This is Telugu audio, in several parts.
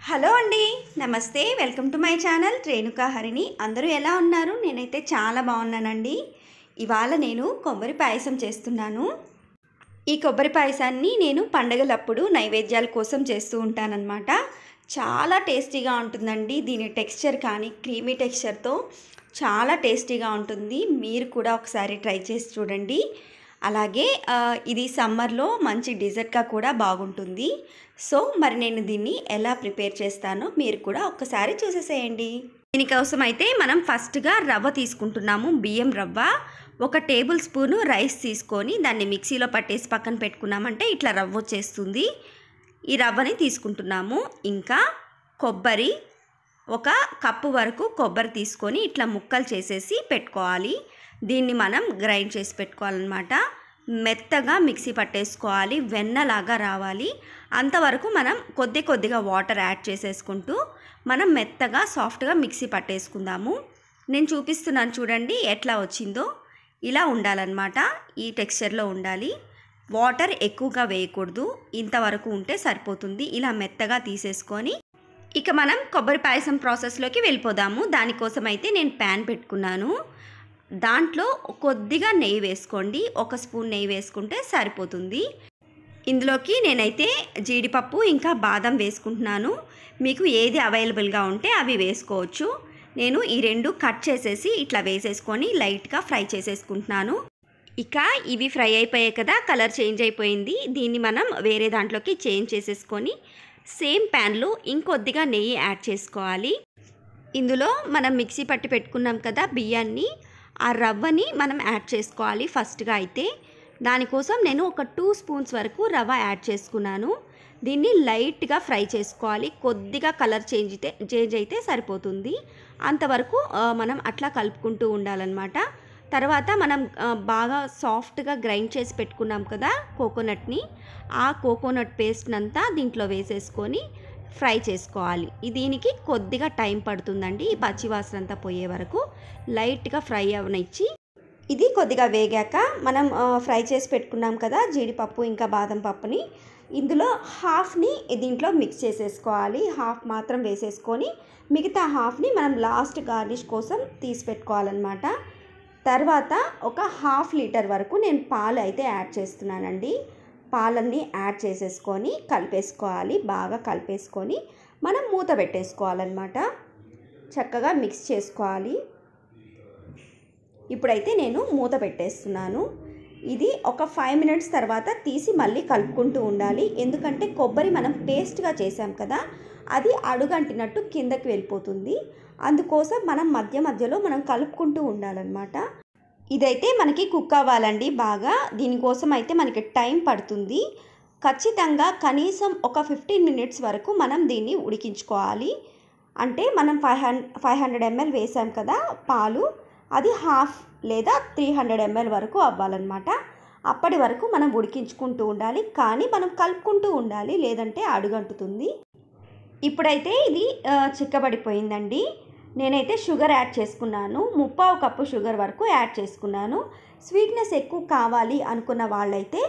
హలో అండి, నమస్తే. Welcome to my channel Renuka Harini. అందరూ ఎలా ఉన్నారు? నేనైతే చాలా బాగున్నానండి. ఇవాళ నేను కొబ్బరి పాయసం చేస్తున్నాను. ఈ కొబ్బరి పాయసాన్ని నేను పండగలప్పుడు నైవేద్యాల కోసం చేస్తూ ఉంటానన్నమాట. చాలా టేస్టీగా ఉంటుందండి. దీని టెక్స్చర్ కానీ క్రీమీ టెక్స్చర్తో చాలా టేస్టీగా ఉంటుంది. మీరు కూడా ఒకసారి ట్రై చేసి చూడండి. అలాగే ఇది సమ్మర్లో మంచి డిజర్ట్గా కూడా బాగుంటుంది. సో మరి నేను దీన్ని ఎలా ప్రిపేర్ చేస్తానో మీరు కూడా ఒక్కసారి చూసేసేయండి. దీనికోసం అయితే మనం ఫస్ట్గా రవ్వ తీసుకుంటున్నాము. బియ్యం రవ్వ 1 టేబుల్ స్పూను రైస్ తీసుకొని దాన్ని మిక్సీలో పట్టేసి పక్కన పెట్టుకున్నామంటే ఇట్లా రవ్వ వచ్చేస్తుంది. ఈ రవ్వని తీసుకుంటున్నాము. ఇంకా కొబ్బరి 1 కప్పు వరకు కొబ్బరి తీసుకొని ఇట్లా ముక్కలు చేసేసి పెట్టుకోవాలి. దీన్ని మనం గ్రైండ్ చేసి పెట్టుకోవాలన్నమాట. మెత్తగా మిక్సీ పట్టేసుకోవాలి. వెన్నలాగా రావాలి. అంతవరకు మనం కొద్దిగా వాటర్ యాడ్ చేసేసుకుంటూ మనం మెత్తగా సాఫ్ట్గా మిక్సీ పట్టేసుకుందాము. నేను చూపిస్తున్నాను చూడండి ఎట్లా వచ్చిందో. ఇలా ఉండాలన్నమాట. ఈ టెక్స్చర్లో ఉండాలి. వాటర్ ఎక్కువగా వేయకూడదు. ఇంతవరకు ఉంటే సరిపోతుంది. ఇలా మెత్తగా తీసేసుకొని ఇక మనం కొబ్బరి పాయసం ప్రాసెస్లోకి వెళ్ళిపోదాము. దానికోసం అయితే నేను ప్యాన్ పెట్టుకున్నాను. దాంట్లో కొద్దిగా నెయ్యి వేసుకోండి. 1 స్పూన్ నెయ్యి వేసుకుంటే సరిపోతుంది. ఇందులోకి నేనైతే జీడిపప్పు ఇంకా బాదం వేసుకుంటున్నాను. మీకు ఏది అవైలబుల్గా ఉంటే అవి వేసుకోవచ్చు. నేను ఈ 2 కట్ చేసేసి ఇట్లా వేసేసుకొని లైట్గా ఫ్రై చేసేసుకుంటున్నాను. ఇక ఇవి ఫ్రై అయిపోయాయి కదా, కలర్ చేంజ్ అయిపోయింది. దీన్ని మనం వేరే దాంట్లోకి చేంజ్ చేసేసుకొని సేమ్ ప్యాన్లో ఇంకొద్దిగా నెయ్యి యాడ్ చేసుకోవాలి. ఇందులో మనం మిక్సీ పట్టి పెట్టుకున్నాం కదా బియ్యాన్ని, ఆ రవ్వని మనం యాడ్ చేసుకోవాలి ఫస్ట్గా అయితే. దానికోసం నేను 2 స్పూన్స్ వరకు రవ్వ యాడ్ చేసుకున్నాను. దీన్ని లైట్గా ఫ్రై చేసుకోవాలి. కొద్దిగా కలర్ చేంజ్ అయితే సరిపోతుంది. అంతవరకు మనం అట్లా కలుపుకుంటూ ఉండాలన్నమాట. తర్వాత మనం బాగా సాఫ్ట్గా గ్రైండ్ చేసి పెట్టుకున్నాం కదా కోకోనట్ని, ఆ కోకోనట్ పేస్ట్నంతా దీంట్లో వేసేసుకొని ఫ్రై చేసుకోవాలి. దీనికి కొద్దిగా టైం పడుతుందండి. ఈ పచ్చివాసన అంతా పోయే వరకు లైట్గా ఫ్రై అవనిచ్చి ఇది కొద్దిగా వేగాక మనం ఫ్రై చేసి పెట్టుకున్నాం కదా జీడిపప్పు ఇంకా బాదం పప్పుని, ఇందులో హాఫ్ని దీంట్లో మిక్స్ చేసేసుకోవాలి. హాఫ్ మాత్రం వేసేసుకొని మిగతా హాఫ్ని మనం లాస్ట్ గార్నిష్ కోసం తీసి పెట్టుకోవాలన్నమాట. తర్వాత 1/2 లీటర్ వరకు నేను పాలు అయితే యాడ్ చేస్తున్నానండి. పాలన్నీ యాడ్ చేసేసుకొని కలిపేసుకోవాలి. బాగా కలిపేసుకొని మనం మూత పెట్టేసుకోవాలన్నమాట. చక్కగా మిక్స్ చేసుకోవాలి. ఇప్పుడైతే నేను మూత పెట్టేస్తున్నాను. ఇది 5 మినిట్స్ తర్వాత తీసి మళ్ళీ కలుపుకుంటూ ఉండాలి. ఎందుకంటే కొబ్బరి మనం పేస్ట్గా చేసాం కదా, అది అడుగంటినట్టు కిందకి వెళ్ళిపోతుంది. అందుకోసం మనం మధ్యలో మనం కలుపుకుంటూ ఉండాలన్నమాట. ఇదైతే మనకి కుక్ అవ్వాలండి బాగా. దీనికోసం అయితే మనకి టైం పడుతుంది. ఖచ్చితంగా కనీసం 15 మినిట్స్ వరకు మనం దీన్ని ఉడికించుకోవాలి. అంటే మనం 500 ml వేసాం కదా పాలు, అది హాఫ్ లేదా 300 ml వరకు అవ్వాలన్నమాట. అప్పటి వరకు మనం ఉడికించుకుంటూ ఉండాలి. కానీ మనం కలుపుకుంటూ ఉండాలి, లేదంటే అడుగంటుతుంది. ఇప్పుడైతే ఇది చిక్కబడిపోయిందండి. నేనైతే షుగర్ యాడ్ చేసుకున్నాను. 3/4 కప్పు షుగర్ వరకు యాడ్ చేసుకున్నాను. స్వీట్నెస్ ఎక్కువ కావాలి అనుకున్న వాళ్ళైతే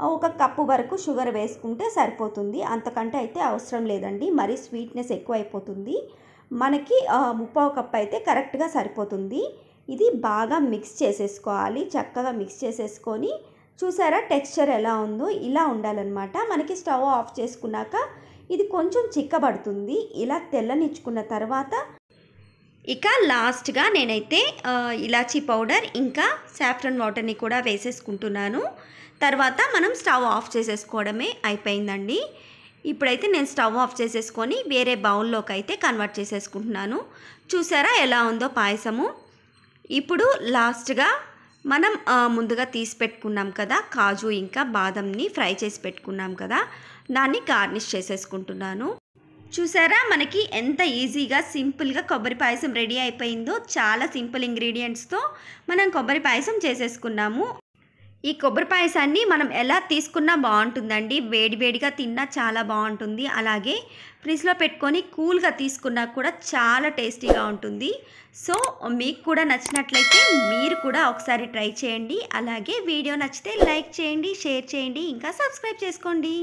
1 కప్పు వరకు షుగర్ వేసుకుంటే సరిపోతుంది. అంతకంటే అయితే అవసరం లేదండి. మరి స్వీట్నెస్ ఎక్కువ అయిపోతుంది. మనకి 3/4 కప్పు అయితే కరెక్ట్గా సరిపోతుంది. ఇది బాగా మిక్స్ చేసేసుకోవాలి. చక్కగా మిక్స్ చేసేసుకొని చూసారా టెక్స్చర్ ఎలా ఉందో, ఇలా ఉండాలన్నమాట. మనకి స్టవ్ ఆఫ్ చేసుకున్నాక ఇది కొంచెం చిక్కబడుతుంది. ఇలా తెల్లనిచ్చుకున్న తర్వాత ఇక లాస్ట్గా నేనైతే ఇలాచీ పౌడర్ ఇంకా సాఫ్రన్ వాటర్ని కూడా వేసేసుకుంటున్నాను. తర్వాత మనం స్టవ్ ఆఫ్ చేసేసుకోవడమే అయిపోయిందండి. ఇప్పుడైతే నేను స్టవ్ ఆఫ్ చేసేసుకొని వేరే బౌల్లోకి అయితే కన్వర్ట్ చేసేసుకుంటున్నాను. చూసారా ఎలా ఉందో పాయసము. ఇప్పుడు లాస్ట్గా మనం ముందుగా తీసి పెట్టుకున్నాం కదా కాజు ఇంకా బాదంని ఫ్రై చేసి పెట్టుకున్నాం కదా, దాన్ని గార్నిష్ చేసేసుకుంటున్నాను. చూసారా మనకి ఎంత ఈజీగా సింపుల్గా కొబ్బరి పాయసం రెడీ అయిపోయిందో. చాలా సింపుల్ ఇంగ్రీడియంట్స్తో మనం కొబ్బరి పాయసం చేసేసుకున్నాము. ఈ కొబ్బరి పాయసాన్ని మనం ఎలా తీసుకున్నా బాగుంటుందండి. వేడివేడిగా తిన్నా చాలా బాగుంటుంది. అలాగే ఫ్రిడ్జ్లో పెట్టుకొని కూల్గా తీసుకున్నా కూడా చాలా టేస్టీగా ఉంటుంది. సో మీకు కూడా నచ్చినట్లయితే మీరు కూడా ఒకసారి ట్రై చేయండి. అలాగే వీడియో నచ్చితే లైక్ చేయండి, షేర్ చేయండి, ఇంకా సబ్స్క్రైబ్ చేసుకోండి.